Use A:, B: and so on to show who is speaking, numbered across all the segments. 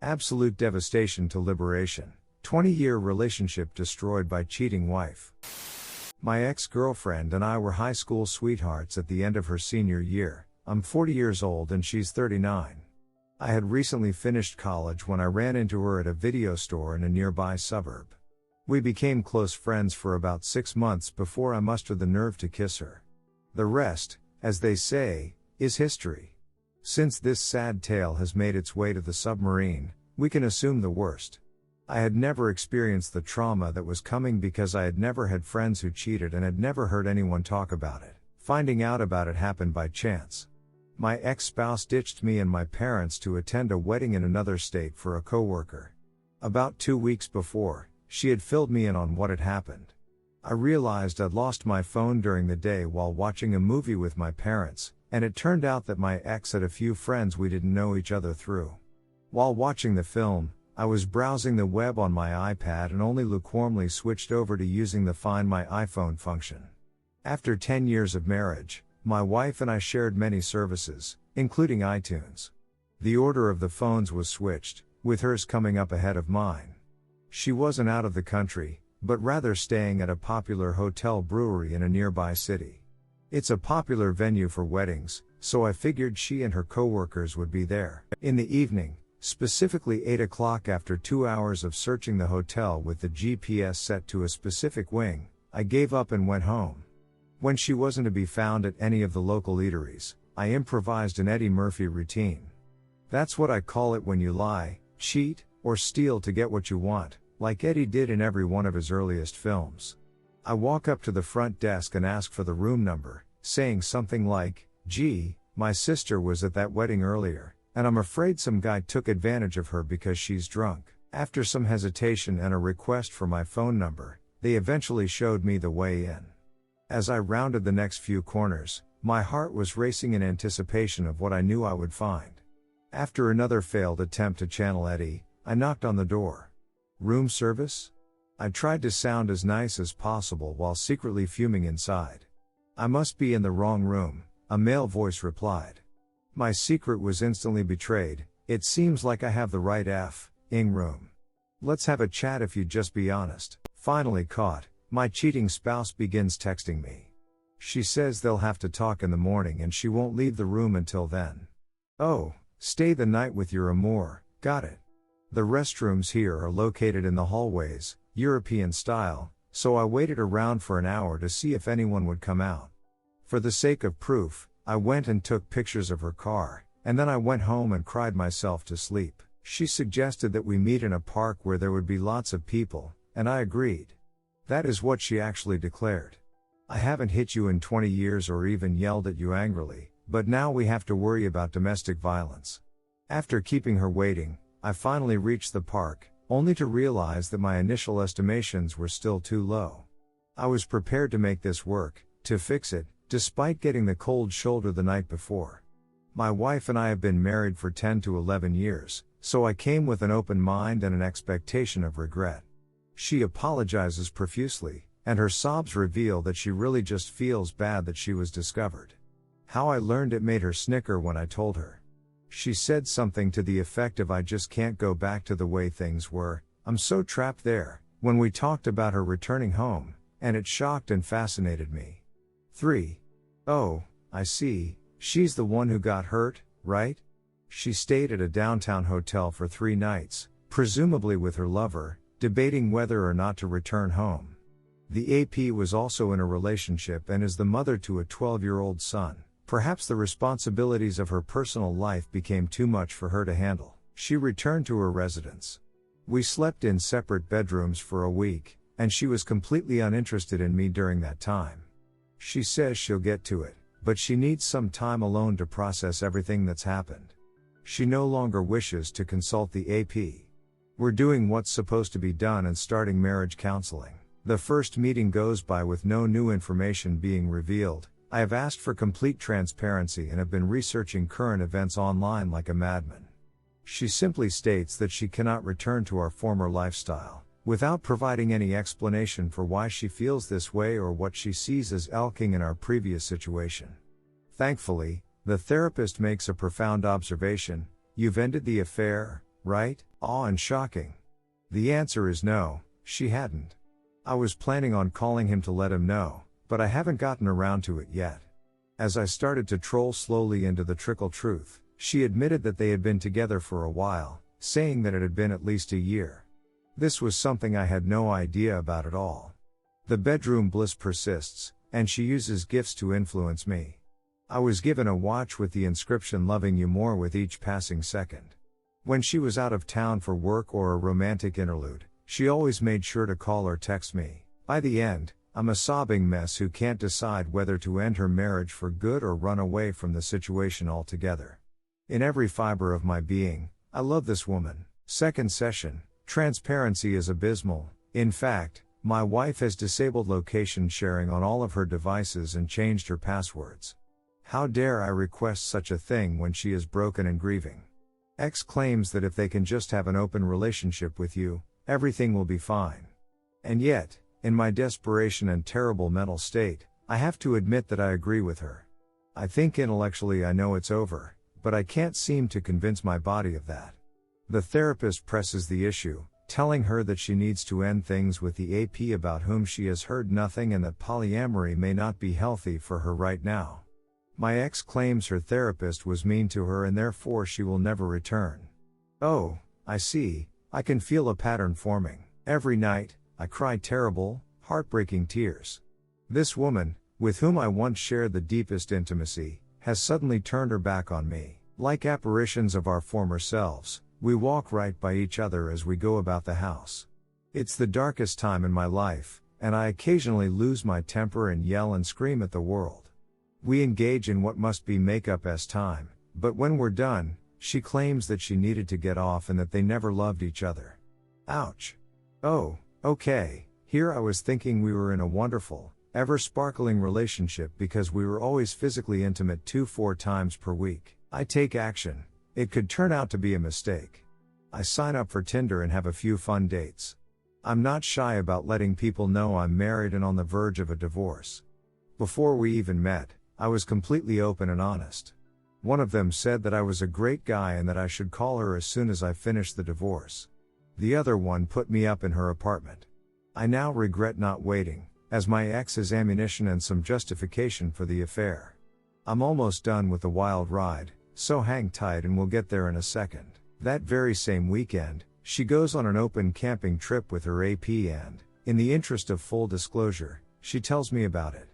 A: Absolute devastation to liberation. 20-year relationship destroyed by cheating wife. My ex-girlfriend and I were high school sweethearts at the end of her senior year. I'm 40 years old and she's 39. I had recently finished college when I ran into her at a video store in a nearby suburb. We became close friends for about 6 months before I mustered the nerve to kiss her. The rest, as they say, is history. Since this sad tale has made its way to the submarine, we can assume the worst. I had never experienced the trauma that was coming because I had never had friends who cheated and had never heard anyone talk about it. Finding out about it happened by chance. My ex-spouse ditched me and my parents to attend a wedding in another state for a coworker. About 2 weeks before, she had filled me in on what had happened. I realized I'd lost my phone during the day while watching a movie with my parents, and it turned out that my ex had a few friends we didn't know each other through. While watching the film, I was browsing the web on my iPad and only lukewarmly switched over to using the Find My iPhone function. After 10 years of marriage, my wife and I shared many services, including iTunes. The order of the phones was switched, with hers coming up ahead of mine. She wasn't out of the country, but rather staying at a popular hotel brewery in a nearby city. It's a popular venue for weddings, so I figured she and her coworkers would be there. In the evening, specifically 8 o'clock, after 2 hours of searching the hotel with the GPS set to a specific wing, I gave up and went home. When she wasn't to be found at any of the local eateries, I improvised an Eddie Murphy routine. That's what I call it when you lie, cheat, or steal to get what you want, like Eddie did in every one of his earliest films. I walk up to the front desk and ask for the room number, saying something like, "Gee, my sister was at that wedding earlier, and I'm afraid some guy took advantage of her because she's drunk." After some hesitation and a request for my phone number, they eventually showed me the way in. As I rounded the next few corners, my heart was racing in anticipation of what I knew I would find. After another failed attempt to channel Eddie, I knocked on the door. "Room service?" I tried to sound as nice as possible while secretly fuming inside. "I must be in the wrong room," a male voice replied. My secret was instantly betrayed. "It seems like I have the right f***ing room. Let's have a chat if you'd just be honest." Finally caught, my cheating spouse begins texting me. She says they'll have to talk in the morning and she won't leave the room until then. "Oh, stay the night with your amour, got it." The restrooms here are located in the hallways, European style, so I waited around for an hour to see if anyone would come out. For the sake of proof, I went and took pictures of her car, and then I went home and cried myself to sleep. She suggested that we meet in a park where there would be lots of people, and I agreed. That is what she actually declared. "I haven't hit you in 20 years or even yelled at you angrily, but now we have to worry about domestic violence." After keeping her waiting, I finally reached the park, only to realize that my initial estimations were still too low. I was prepared to make this work, to fix it, despite getting the cold shoulder the night before. My wife and I have been married for 10 to 11 years, so I came with an open mind and an expectation of regret. She apologizes profusely, and her sobs reveal that she really just feels bad that she was discovered. How I learned it made her snicker when I told her. She said something to the effect of, "I just can't go back to the way things were, I'm so trapped there," when we talked about her returning home, and it shocked and fascinated me. 3. "Oh, I see, she's the one who got hurt, right?" She stayed at a downtown hotel for 3 nights, presumably with her lover, debating whether or not to return home. The AP was also in a relationship and is the mother to a 12-year-old son. Perhaps the responsibilities of her personal life became too much for her to handle. She returned to her residence. We slept in separate bedrooms for a week, and she was completely uninterested in me during that time. She says she'll get to it, but she needs some time alone to process everything that's happened. She no longer wishes to consult the AP. We're doing what's supposed to be done and starting marriage counseling. The first meeting goes by with no new information being revealed. I have asked for complete transparency and have been researching current events online like a madman. She simply states that she cannot return to our former lifestyle, without providing any explanation for why she feels this way or what she sees as lacking in our previous situation. Thankfully, the therapist makes a profound observation: "You've ended the affair, right? Awe and shocking. The answer is no, she hadn't. I was planning on calling him to let him know, but I haven't gotten around to it yet. As I started to troll slowly into the trickle truth, she admitted that they had been together for a while, saying that it had been at least a year. This was something I had no idea about at all. The bedroom bliss persists, and she uses gifts to influence me. I was given a watch with the inscription "Loving you more with each passing second." When she was out of town for work or a romantic interlude, she always made sure to call or text me. By the end, I'm a sobbing mess who can't decide whether to end her marriage for good or run away from the situation altogether. In every fiber of my being, I love this woman. Second session, transparency is abysmal. In fact, my wife has disabled location sharing on all of her devices and changed her passwords. How dare I request such a thing when she is broken and grieving? X claims that if they can just have an open relationship with you, everything will be fine. And yet, in my desperation and terrible mental state, I have to admit that I agree with her. I think intellectually I know it's over, but I can't seem to convince my body of that. The therapist presses the issue, telling her that she needs to end things with the AP about whom she has heard nothing and that polyamory may not be healthy for her right now. My ex claims her therapist was mean to her and therefore she will never return. Oh, I see, I can feel a pattern forming. Every night, I cry terrible, heartbreaking tears. This woman, with whom I once shared the deepest intimacy, has suddenly turned her back on me. Like apparitions of our former selves, we walk right by each other as we go about the house. It's the darkest time in my life, and I occasionally lose my temper and yell and scream at the world. We engage in what must be make-up-s time, but when we're done, she claims that she needed to get off and that they never loved each other. Ouch. Oh, okay, here I was thinking we were in a wonderful, ever-sparkling relationship because we were always physically intimate 2-4 times per week. I take action. It could turn out to be a mistake. I sign up for Tinder and have a few fun dates. I'm not shy about letting people know I'm married and on the verge of a divorce. Before we even met, I was completely open and honest. One of them said that I was a great guy and that I should call her as soon as I finished the divorce. The other one put me up in her apartment. I now regret not waiting, as my ex has ammunition and some justification for the affair. I'm almost done with the wild ride, so hang tight and we'll get there in a second. That very same weekend, she goes on an open camping trip with her AP and, in the interest of full disclosure, she tells me about it.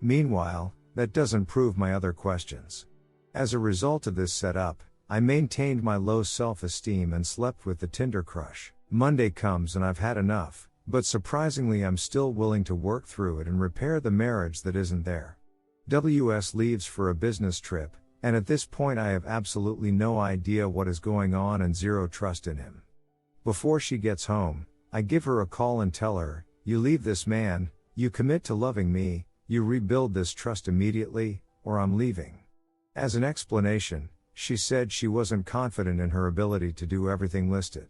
A: Meanwhile, that doesn't prove my other questions. As a result of this setup, I maintained my low self-esteem and slept with the Tinder crush. Monday comes and I've had enough, but surprisingly I'm still willing to work through it and repair the marriage that isn't there. WS leaves for a business trip, and at this point I have absolutely no idea what is going on and zero trust in him. Before she gets home, I give her a call and tell her, "You leave this man, you commit to loving me, you rebuild this trust immediately, or I'm leaving." As an explanation, she said she wasn't confident in her ability to do everything listed.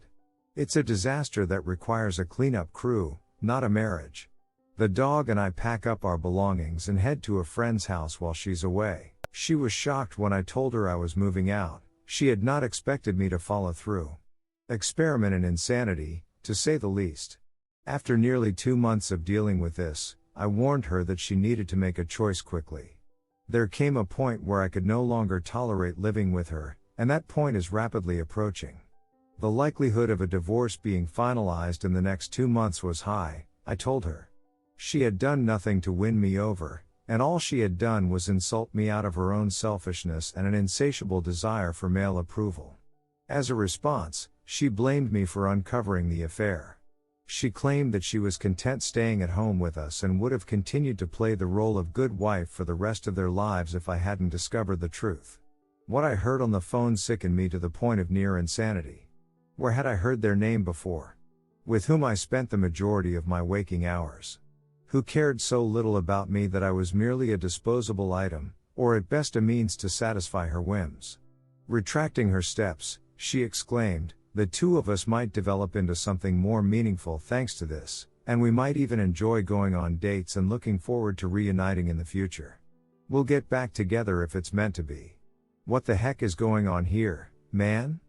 A: It's a disaster that requires a cleanup crew, not a marriage. The dog and I pack up our belongings and head to a friend's house while she's away. She was shocked when I told her I was moving out. She had not expected me to follow through. Experiment in insanity, to say the least. After nearly 2 months of dealing with this, I warned her that she needed to make a choice quickly. There came a point where I could no longer tolerate living with her, and that point is rapidly approaching. The likelihood of a divorce being finalized in the next 2 months was high, I told her. She had done nothing to win me over, and all she had done was insult me out of her own selfishness and an insatiable desire for male approval. As a response, she blamed me for uncovering the affair. She claimed that she was content staying at home with us and would have continued to play the role of good wife for the rest of their lives if I hadn't discovered the truth. What I heard on the phone sickened me to the point of near insanity. Where had I heard their name before? With whom I spent the majority of my waking hours? Who cared so little about me that I was merely a disposable item, or at best a means to satisfy her whims? Retracting her steps, she exclaimed, "The two of us might develop into something more meaningful thanks to this, and we might even enjoy going on dates and looking forward to reuniting in the future. We'll get back together if it's meant to be." What the heck is going on here, man?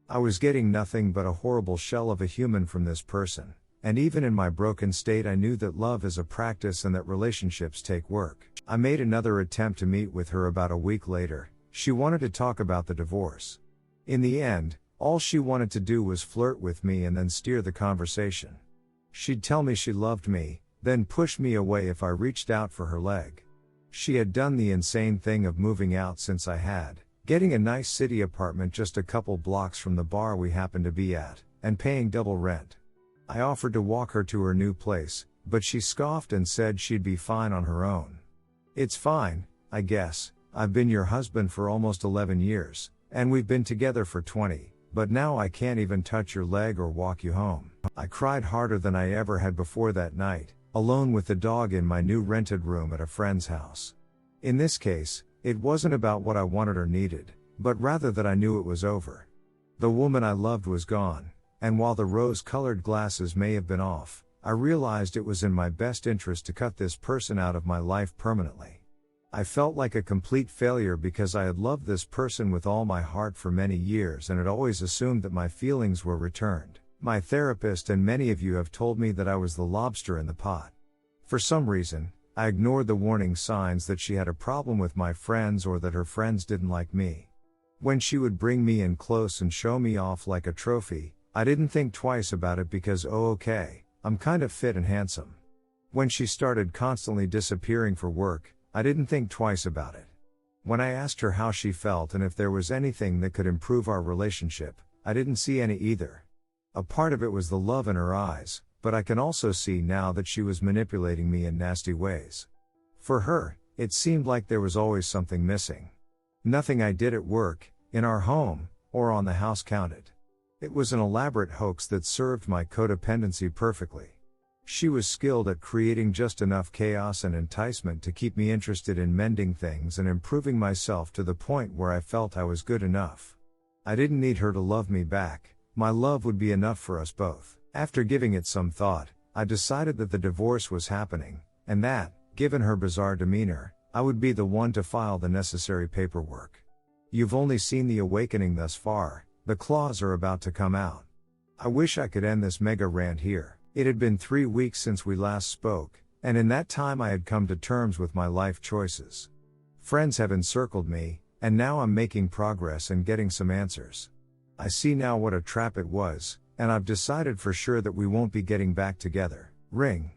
A: I was getting nothing but a horrible shell of a human from this person, and even in my broken state I knew that love is a practice and that relationships take work. I made another attempt to meet with her about a week later. She wanted to talk about the divorce. In the end, all she wanted to do was flirt with me and then steer the conversation. She'd tell me she loved me, then push me away if I reached out for her leg. She had done the insane thing of moving out since I had, getting a nice city apartment just a couple blocks from the bar we happened to be at, and paying double rent. I offered to walk her to her new place, but she scoffed and said she'd be fine on her own. It's fine, I guess. I've been your husband for almost 11 years, and we've been together for 20, but now I can't even touch your leg or walk you home. I cried harder than I ever had before that night, alone with the dog in my new rented room at a friend's house. In this case, it wasn't about what I wanted or needed, but rather that I knew it was over. The woman I loved was gone, and while the rose-colored glasses may have been off, I realized it was in my best interest to cut this person out of my life permanently. I felt like a complete failure because I had loved this person with all my heart for many years and had always assumed that my feelings were returned. My therapist and many of you have told me that I was the lobster in the pot. For some reason, I ignored the warning signs that she had a problem with my friends or that her friends didn't like me. When she would bring me in close and show me off like a trophy, I didn't think twice about it because okay, I'm kind of fit and handsome. When she started constantly disappearing for work, I didn't think twice about it. When I asked her how she felt and if there was anything that could improve our relationship, I didn't see any either. A part of it was the love in her eyes, but I can also see now that she was manipulating me in nasty ways. For her, it seemed like there was always something missing. Nothing I did at work, in our home, or on the house counted. It was an elaborate hoax that served my codependency perfectly. She was skilled at creating just enough chaos and enticement to keep me interested in mending things and improving myself to the point where I felt I was good enough. I didn't need her to love me back, my love would be enough for us both. After giving it some thought, I decided that the divorce was happening, and that, given her bizarre demeanor, I would be the one to file the necessary paperwork. You've only seen the awakening thus far, the claws are about to come out. I wish I could end this mega rant here. It had been 3 weeks since we last spoke, and in that time I had come to terms with my life choices. Friends have encircled me, and now I'm making progress and getting some answers. I see now what a trap it was, and I've decided for sure that we won't be getting back together. Ring.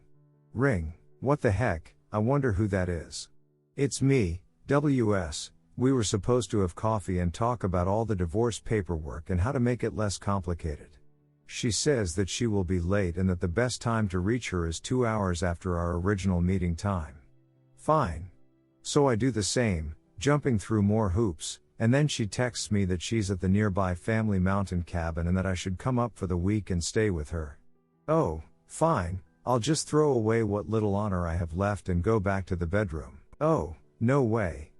A: Ring. What the heck, I wonder who that is. It's me, WS. We were supposed to have coffee and talk about all the divorce paperwork and how to make it less complicated. She says that she will be late and that the best time to reach her is 2 hours after our original meeting time. Fine. So I do the same, jumping through more hoops, and then she texts me that she's at the nearby family mountain cabin and that I should come up for the week and stay with her. Oh, fine, I'll just throw away what little honor I have left and go back to the bedroom. Oh, no way.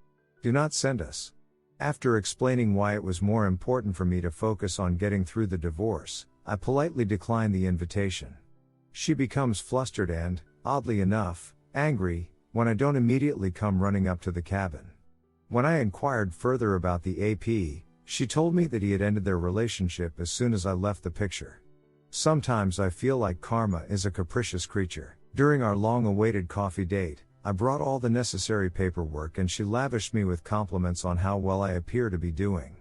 A: Do not send us. After explaining why it was more important for me to focus on getting through the divorce, I politely decline the invitation. She becomes flustered and, oddly enough, angry, when I don't immediately come running up to the cabin. When I inquired further about the AP, she told me that he had ended their relationship as soon as I left the picture. Sometimes I feel like karma is a capricious creature. During our long-awaited coffee date, I brought all the necessary paperwork and she lavished me with compliments on how well I appear to be doing.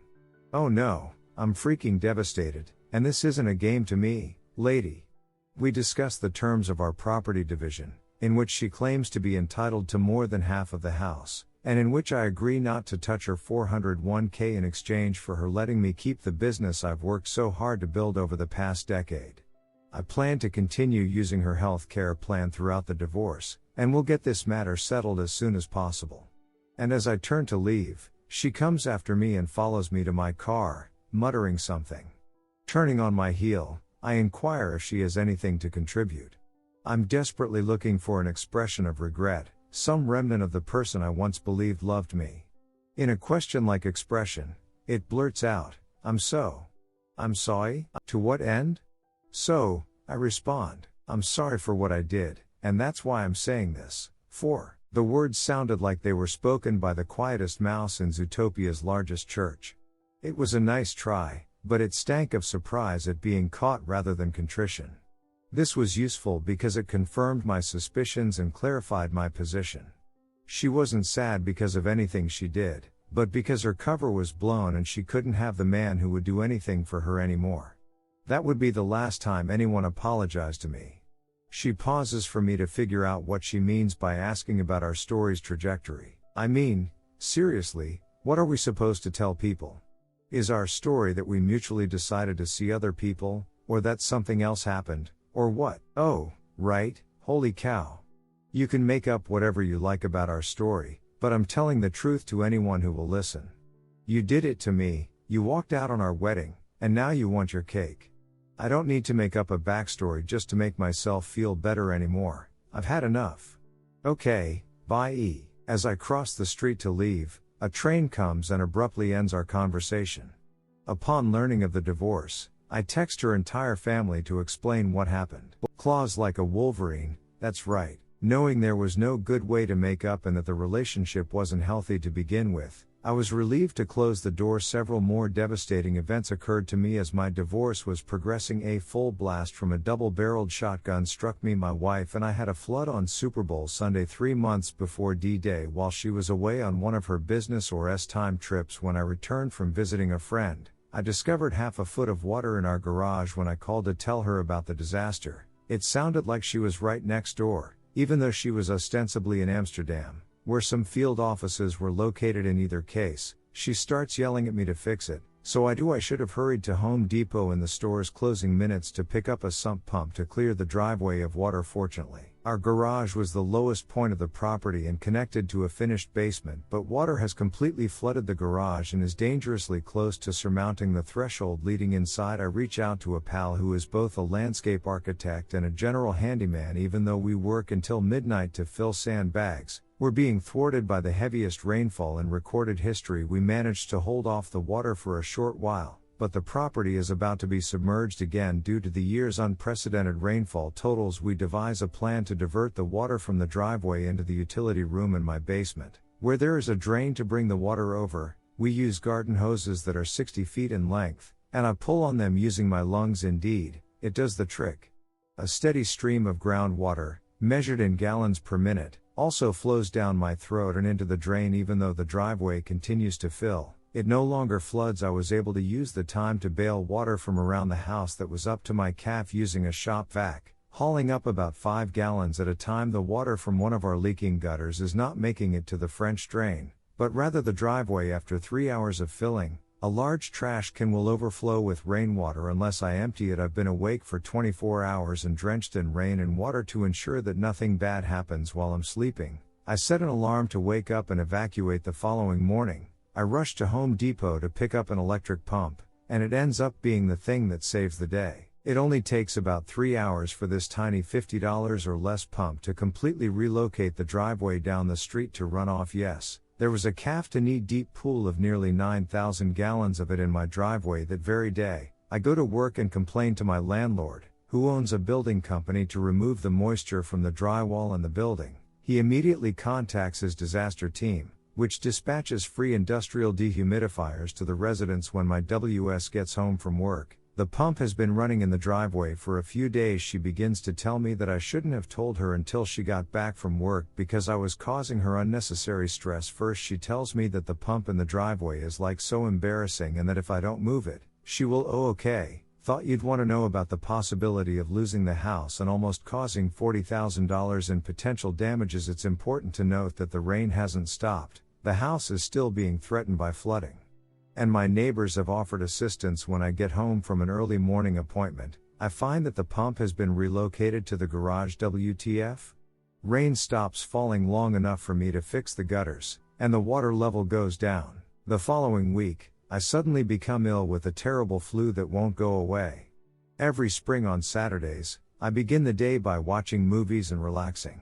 A: Oh no, I'm freaking devastated, and this isn't a game to me, lady. We discussed the terms of our property division, in which she claims to be entitled to more than half of the house, and in which I agree not to touch her 401k in exchange for her letting me keep the business I've worked so hard to build over the past decade. I plan to continue using her health care plan throughout the divorce, and we'll get this matter settled as soon as possible. And as I turn to leave, she comes after me and follows me to my car, muttering something. Turning on my heel, I inquire if she has anything to contribute. I'm desperately looking for an expression of regret, some remnant of the person I once believed loved me. In a question-like expression, it blurts out, I'm sorry? To what end? So, I respond, I'm sorry for what I did, and that's why I'm saying this. 4. The words sounded like they were spoken by the quietest mouse in Zootopia's largest church. It was a nice try, but it stank of surprise at being caught rather than contrition. This was useful because it confirmed my suspicions and clarified my position. She wasn't sad because of anything she did, but because her cover was blown and she couldn't have the man who would do anything for her anymore. That would be the last time anyone apologized to me. She pauses for me to figure out what she means by asking about our story's trajectory. I mean, seriously, what are we supposed to tell people? Is our story that we mutually decided to see other people, or that something else happened, or what? Oh, right, holy cow. You can make up whatever you like about our story, but I'm telling the truth to anyone who will listen. You did it to me, you walked out on our wedding, and now you want your cake. I don't need to make up a backstory just to make myself feel better anymore. I've had enough. Okay, bye. As I cross the street to leave, a train comes and abruptly ends our conversation. Upon learning of the divorce, I text her entire family to explain what happened. Claws like a wolverine, that's right. Knowing there was no good way to make up and that the relationship wasn't healthy to begin with, I was relieved to close the door. Several more devastating events occurred to me as my divorce was progressing. A full blast from a double-barreled shotgun struck me. My wife and I had a flood on Super Bowl Sunday 3 months before D-Day while she was away on one of her business or S-time trips. When I returned from visiting a friend, I discovered half a foot of water in our garage. When I called to tell her about the disaster, it sounded like she was right next door, even though she was ostensibly in Amsterdam, where some field offices were located. In either case, she starts yelling at me to fix it, so I should have hurried to Home Depot in the store's closing minutes to pick up a sump pump to clear the driveway of water. Fortunately, our garage was the lowest point of the property and connected to a finished basement, but water has completely flooded the garage and is dangerously close to surmounting the threshold leading inside. I reach out to a pal who is both a landscape architect and a general handyman. Even though we work until midnight to fill sandbags, we're being thwarted by the heaviest rainfall in recorded history. We managed to hold off the water for a short while, but the property is about to be submerged again due to the year's unprecedented rainfall totals. We devise a plan to divert the water from the driveway into the utility room in my basement, where there is a drain to bring the water over. We use garden hoses that are 60 feet in length, and I pull on them using my lungs. Indeed, it does the trick. A steady stream of groundwater, measured in gallons per minute, also flows down my throat and into the drain. Even though the driveway continues to fill, it no longer floods. I was able to use the time to bail water from around the house that was up to my calf using a shop vac, hauling up about 5 gallons at a time. The water from one of our leaking gutters is not making it to the French drain, but rather the driveway. After 3 hours of filling, a large trash can will overflow with rainwater unless I empty it. I've been awake for 24 hours and drenched in rain and water to ensure that nothing bad happens while I'm sleeping. I set an alarm to wake up and evacuate. The following morning, I rush to Home Depot to pick up an electric pump, and it ends up being the thing that saves the day. It only takes about 3 hours for this tiny $50 or less pump to completely relocate the driveway down the street to run off. Yes, there was a calf to knee deep pool of nearly 9,000 gallons of it in my driveway that very day. I go to work and complain to my landlord, who owns a building company, to remove the moisture from the drywall in the building. He immediately contacts his disaster team, which dispatches free industrial dehumidifiers to the residents. When my WS gets home from work, the pump has been running in the driveway for a few days. She begins to tell me that I shouldn't have told her until she got back from work because I was causing her unnecessary stress. First, she tells me that the pump in the driveway is like so embarrassing and that if I don't move it, she will. Oh, okay. Thought you'd want to know about the possibility of losing the house and almost causing $40,000 in potential damages. It's important to note that the rain hasn't stopped. The house is still being threatened by flooding, and my neighbors have offered assistance. When I get home from an early morning appointment, I find that the pump has been relocated to the garage. WTF? Rain stops falling long enough for me to fix the gutters, and the water level goes down. The following week, I suddenly become ill with a terrible flu that won't go away. Every spring on Saturdays, I begin the day by watching movies and relaxing.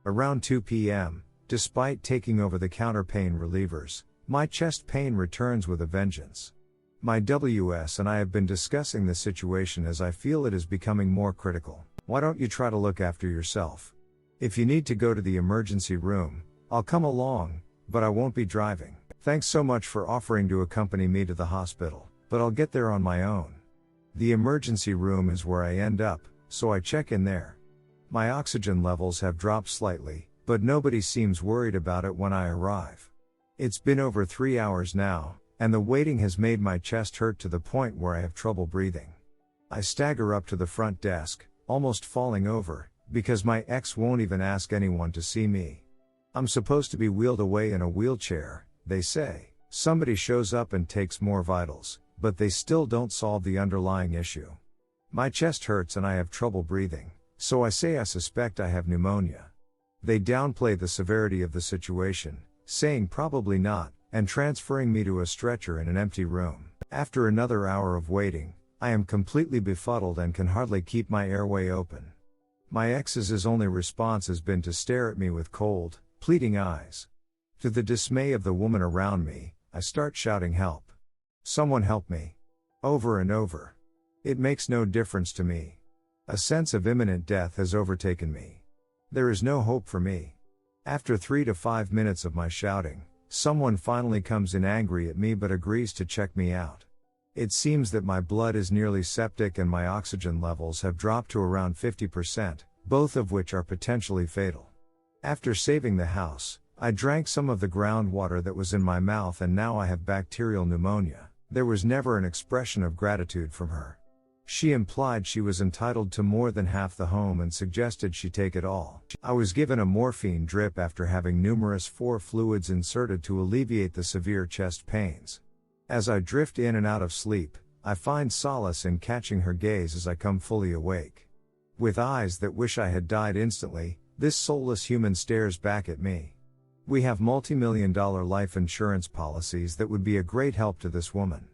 A: Around 2 p.m., despite taking over-the-counter pain relievers, my chest pain returns with a vengeance. My WS and I have been discussing the situation as I feel it is becoming more critical. Why don't you try to look after yourself? If you need to go to the emergency room, I'll come along, but I won't be driving. Thanks so much for offering to accompany me to the hospital. but I'll get there on my own. The emergency room is where I end up, so I check in there. My oxygen levels have dropped slightly, but nobody seems worried about it when I arrive. It's been over 3 hours now, and the waiting has made my chest hurt to the point where I have trouble breathing. I stagger up to the front desk, almost falling over, because my ex won't even ask anyone to see me. I'm supposed to be wheeled away in a wheelchair, they say. Somebody shows up and takes more vitals, but they still don't solve the underlying issue. My chest hurts and I have trouble breathing, so I say I suspect I have pneumonia. They downplay the severity of the situation, saying probably not, and transferring me to a stretcher in an empty room. After another hour of waiting, I am completely befuddled and can hardly keep my airway open. My ex's only response has been to stare at me with cold, pleading eyes. To the dismay of the woman around me, I start shouting help. Someone help me. Over and over. It makes no difference to me. A sense of imminent death has overtaken me. There is no hope for me. After 3 to 5 minutes of my shouting, someone finally comes in angry at me but agrees to check me out. It seems that my blood is nearly septic and my oxygen levels have dropped to around 50%, both of which are potentially fatal. After saving the house, I drank some of the groundwater that was in my mouth and now I have bacterial pneumonia. There was never an expression of gratitude from her. She implied she was entitled to more than half the home and suggested she take it all. I was given a morphine drip after having numerous 4 fluids inserted to alleviate the severe chest pains. As I drift in and out of sleep, I find solace in catching her gaze as I come fully awake. With eyes that wish I had died instantly, this soulless human stares back at me. We have multi-million-dollar life insurance policies that would be a great help to this woman.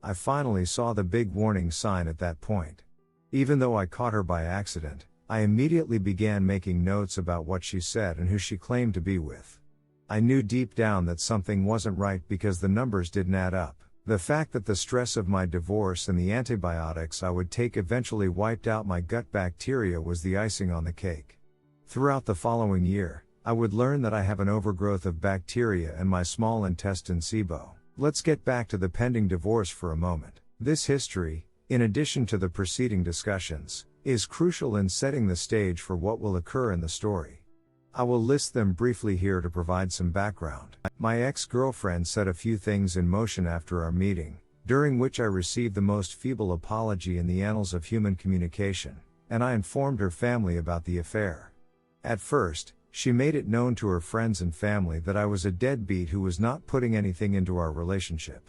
A: I finally saw the big warning sign at that point. Even though I caught her by accident, I immediately began making notes about what she said and who she claimed to be with. I knew deep down that something wasn't right because the numbers didn't add up. The fact that the stress of my divorce and the antibiotics I would take eventually wiped out my gut bacteria was the icing on the cake. Throughout the following year, I would learn that I have an overgrowth of bacteria in my small intestine SIBO. Let's get back to the pending divorce for a moment. This history, in addition to the preceding discussions, is crucial in setting the stage for what will occur in the story. I will list them briefly here to provide some background. My ex-girlfriend set a few things in motion after our meeting, during which I received the most feeble apology in the annals of human communication, and I informed her family about the affair. At first, she made it known to her friends and family that I was a deadbeat who was not putting anything into our relationship.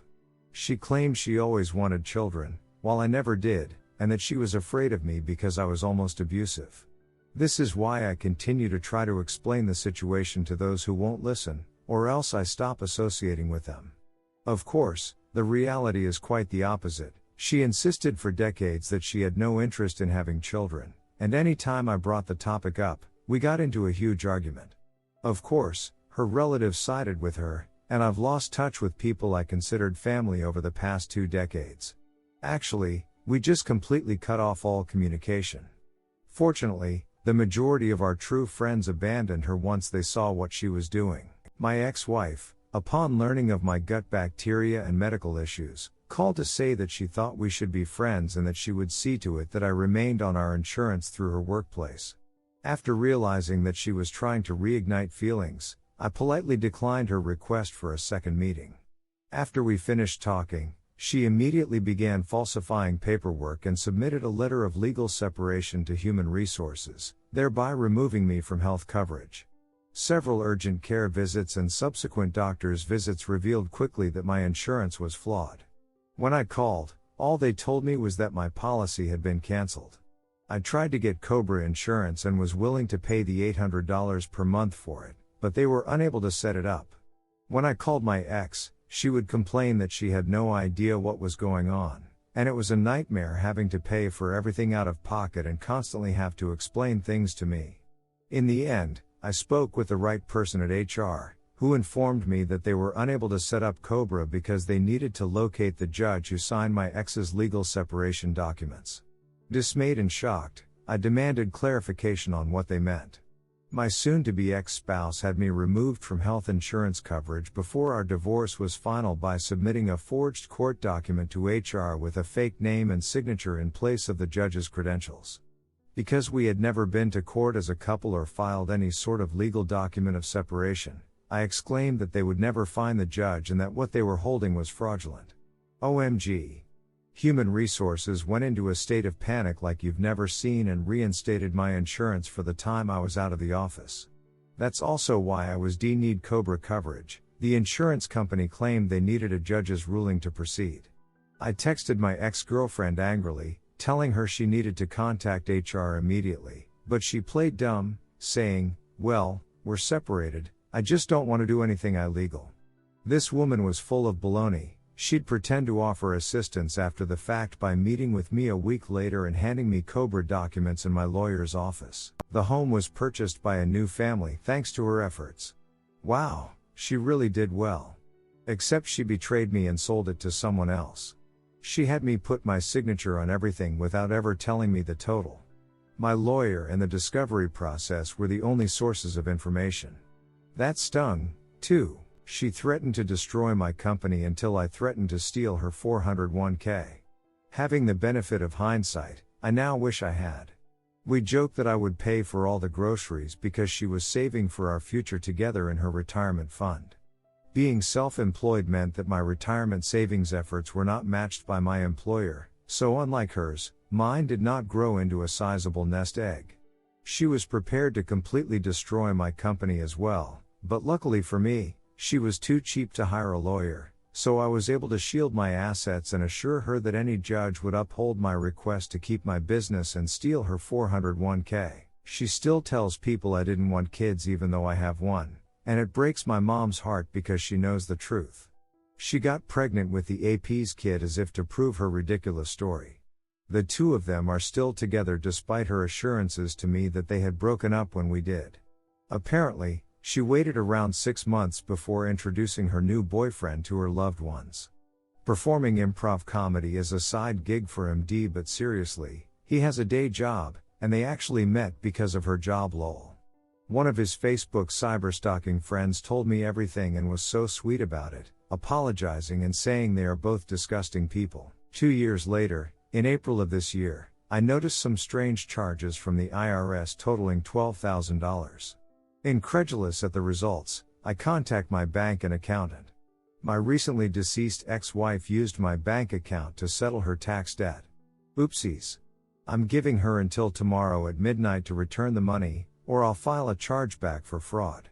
A: She claimed she always wanted children, while I never did, and that she was afraid of me because I was almost abusive. This is why I continue to try to explain the situation to those who won't listen, or else I stop associating with them. Of course, the reality is quite the opposite. She insisted for decades that she had no interest in having children, and any time I brought the topic up, we got into a huge argument. Of course, her relatives sided with her, and I've lost touch with people I considered family over the past 2 decades. Actually, we just completely cut off all communication. Fortunately, the majority of our true friends abandoned her once they saw what she was doing. My ex-wife, upon learning of my gut bacteria and medical issues, called to say that she thought we should be friends and that she would see to it that I remained on our insurance through her workplace. After realizing that she was trying to reignite feelings, I politely declined her request for a second meeting. After we finished talking, she immediately began falsifying paperwork and submitted a letter of legal separation to Human Resources, thereby removing me from health coverage. Several urgent care visits and subsequent doctor's visits revealed quickly that my insurance was flawed. When I called, all they told me was that my policy had been canceled. I tried to get COBRA insurance and was willing to pay the $800 per month for it, but they were unable to set it up. When I called my ex, she would complain that she had no idea what was going on, and it was a nightmare having to pay for everything out of pocket and constantly have to explain things to me. In the end, I spoke with the right person at HR, who informed me that they were unable to set up COBRA because they needed to locate the judge who signed my ex's legal separation documents. Dismayed and shocked, I demanded clarification on what they meant. My soon-to-be ex-spouse had me removed from health insurance coverage before our divorce was final by submitting a forged court document to HR with a fake name and signature in place of the judge's credentials. Because we had never been to court as a couple or filed any sort of legal document of separation, I exclaimed that they would never find the judge and that what they were holding was fraudulent. OMG. Human Resources went into a state of panic like you've never seen and reinstated my insurance for the time I was out of the office. That's also why I was need COBRA coverage. The insurance company claimed they needed a judge's ruling to proceed. I texted my ex-girlfriend angrily, telling her she needed to contact HR immediately, but she played dumb, saying, "Well, we're separated, I just don't want to do anything illegal." This woman was full of baloney. She'd pretend to offer assistance after the fact by meeting with me a week later and handing me COBRA documents in my lawyer's office. The home was purchased by a new family thanks to her efforts. Wow, she really did well. Except she betrayed me and sold it to someone else. She had me put my signature on everything without ever telling me the total. My lawyer and the discovery process were the only sources of information. That stung, too. She threatened to destroy my company until I threatened to steal her 401k. Having the benefit of hindsight, I now wish I had. We joked that I would pay for all the groceries because she was saving for our future together in her retirement fund. Being self-employed meant that my retirement savings efforts were not matched by my employer, so unlike hers, mine did not grow into a sizable nest egg. She was prepared to completely destroy my company as well, but luckily for me, she was too cheap to hire a lawyer, so I was able to shield my assets and assure her that any judge would uphold my request to keep my business and steal her 401k. She still tells people I didn't want kids even though I have one, and it breaks my mom's heart because she knows the truth. She got pregnant with the AP's kid as if to prove her ridiculous story. The two of them are still together despite her assurances to me that they had broken up when we did. Apparently, she waited around 6 months before introducing her new boyfriend to her loved ones. Performing improv comedy is a side gig for MD, but seriously, he has a day job, and they actually met because of her job lol. One of his Facebook cyberstalking friends told me everything and was so sweet about it, apologizing and saying they are both disgusting people. 2 years later, in April of this year, I noticed some strange charges from the IRS totaling $12,000. Incredulous at the results, I contact my bank and accountant. My recently deceased ex-wife used my bank account to settle her tax debt. Oopsies. I'm giving her until tomorrow at midnight to return the money, or I'll file a chargeback for fraud.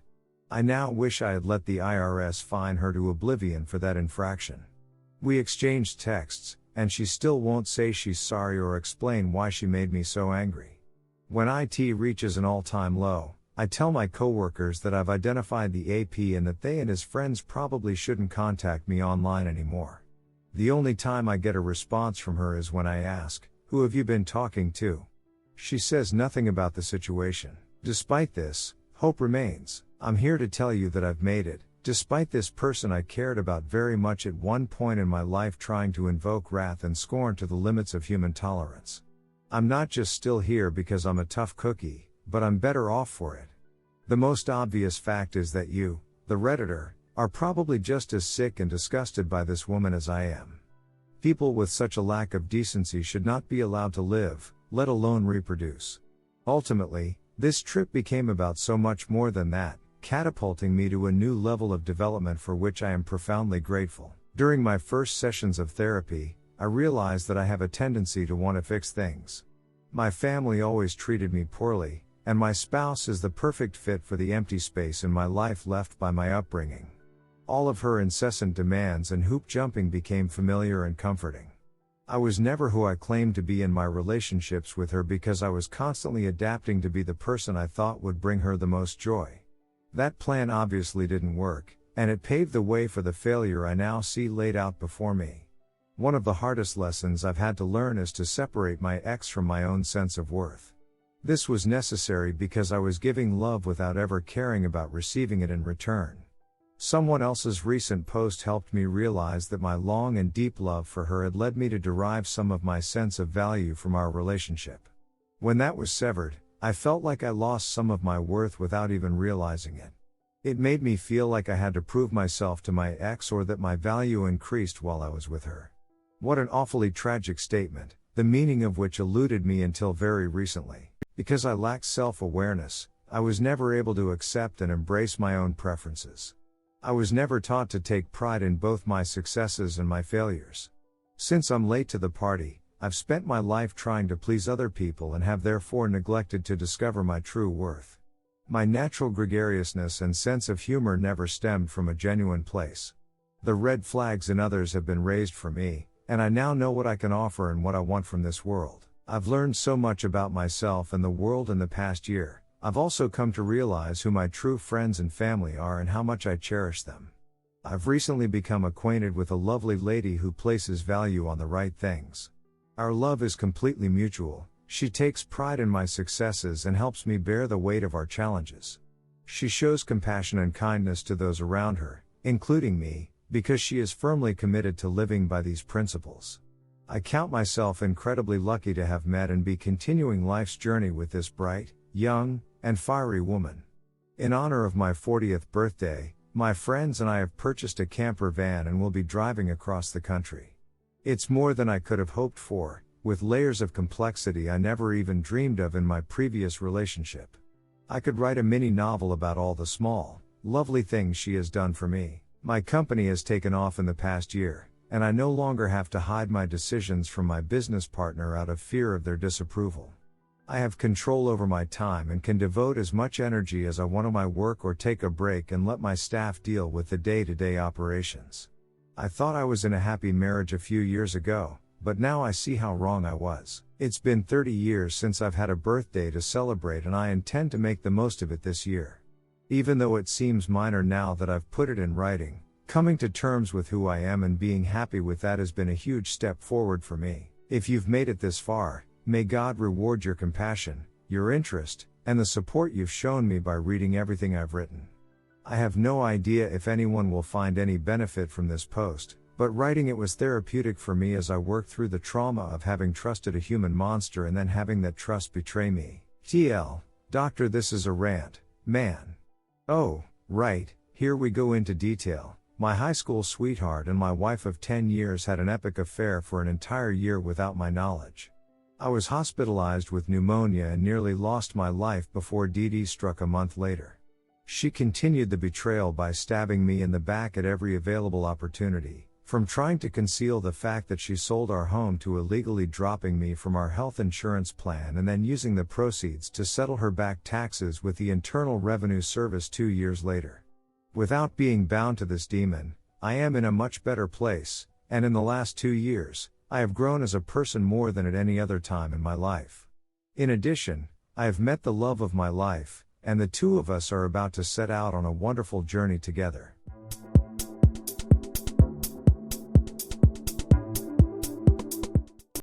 A: I now wish I had let the IRS fine her to oblivion for that infraction. We exchanged texts, and she still won't say she's sorry or explain why she made me so angry. When IT reaches an all-time low, I tell my coworkers that I've identified the AP and that they and his friends probably shouldn't contact me online anymore. The only time I get a response from her is when I ask, "Who have you been talking to?" She says nothing about the situation. Despite this, hope remains. I'm here to tell you that I've made it, despite this person I cared about very much at one point in my life trying to invoke wrath and scorn to the limits of human tolerance. I'm not just still here because I'm a tough cookie, but I'm better off for it. The most obvious fact is that you, the Redditor, are probably just as sick and disgusted by this woman as I am. People with such a lack of decency should not be allowed to live, let alone reproduce. Ultimately, this trip became about so much more than that, catapulting me to a new level of development for which I am profoundly grateful. During my first sessions of therapy, I realized that I have a tendency to want to fix things. My family always treated me poorly, and my spouse is the perfect fit for the empty space in my life left by my upbringing. All of her incessant demands and hoop jumping became familiar and comforting. I was never who I claimed to be in my relationships with her because I was constantly adapting to be the person I thought would bring her the most joy. That plan obviously didn't work, and it paved the way for the failure I now see laid out before me. One of the hardest lessons I've had to learn is to separate my ex from my own sense of worth. This was necessary because I was giving love without ever caring about receiving it in return. Someone else's recent post helped me realize that my long and deep love for her had led me to derive some of my sense of value from our relationship. When that was severed, I felt like I lost some of my worth without even realizing it. It made me feel like I had to prove myself to my ex or that my value increased while I was with her. What an awfully tragic statement, the meaning of which eluded me until very recently. Because I lacked self-awareness, I was never able to accept and embrace my own preferences. I was never taught to take pride in both my successes and my failures. Since I'm late to the party, I've spent my life trying to please other people and have therefore neglected to discover my true worth. My natural gregariousness and sense of humor never stemmed from a genuine place. The red flags in others have been raised for me, and I now know what I can offer and what I want from this world. I've learned so much about myself and the world in the past year. I've also come to realize who my true friends and family are and how much I cherish them. I've recently become acquainted with a lovely lady who places value on the right things. Our love is completely mutual. She takes pride in my successes and helps me bear the weight of our challenges. She shows compassion and kindness to those around her, including me, because she is firmly committed to living by these principles. I count myself incredibly lucky to have met and be continuing life's journey with this bright, young, and fiery woman. In honor of my 40th birthday, my friends and I have purchased a camper van and will be driving across the country. It's more than I could have hoped for, with layers of complexity I never even dreamed of in my previous relationship. I could write a mini novel about all the small, lovely things she has done for me. My company has taken off in the past year, and I no longer have to hide my decisions from my business partner out of fear of their disapproval. I have control over my time and can devote as much energy as I want to my work or take a break and let my staff deal with the day-to-day operations. I thought I was in a happy marriage a few years ago, but now I see how wrong I was. It's been 30 years since I've had a birthday to celebrate and I intend to make the most of it this year. Even though it seems minor now that I've put it in writing, coming to terms with who I am and being happy with that has been a huge step forward for me. If you've made it this far, may God reward your compassion, your interest, and the support you've shown me by reading everything I've written. I have no idea if anyone will find any benefit from this post, but writing it was therapeutic for me as I worked through the trauma of having trusted a human monster and then having that trust betray me. TL, Doctor, this is a rant, man. Oh, right, here we go into detail. My high school sweetheart and my wife of 10 years had an epic affair for an entire year without my knowledge. I was hospitalized with pneumonia and nearly lost my life before Dee struck a month later. She continued the betrayal by stabbing me in the back at every available opportunity, from trying to conceal the fact that she sold our home to illegally dropping me from our health insurance plan and then using the proceeds to settle her back taxes with the Internal Revenue Service 2 years later. Without being bound to this demon, I am in a much better place, and in the last 2 years, I have grown as a person more than at any other time in my life. In addition, I have met the love of my life, and the two of us are about to set out on a wonderful journey together.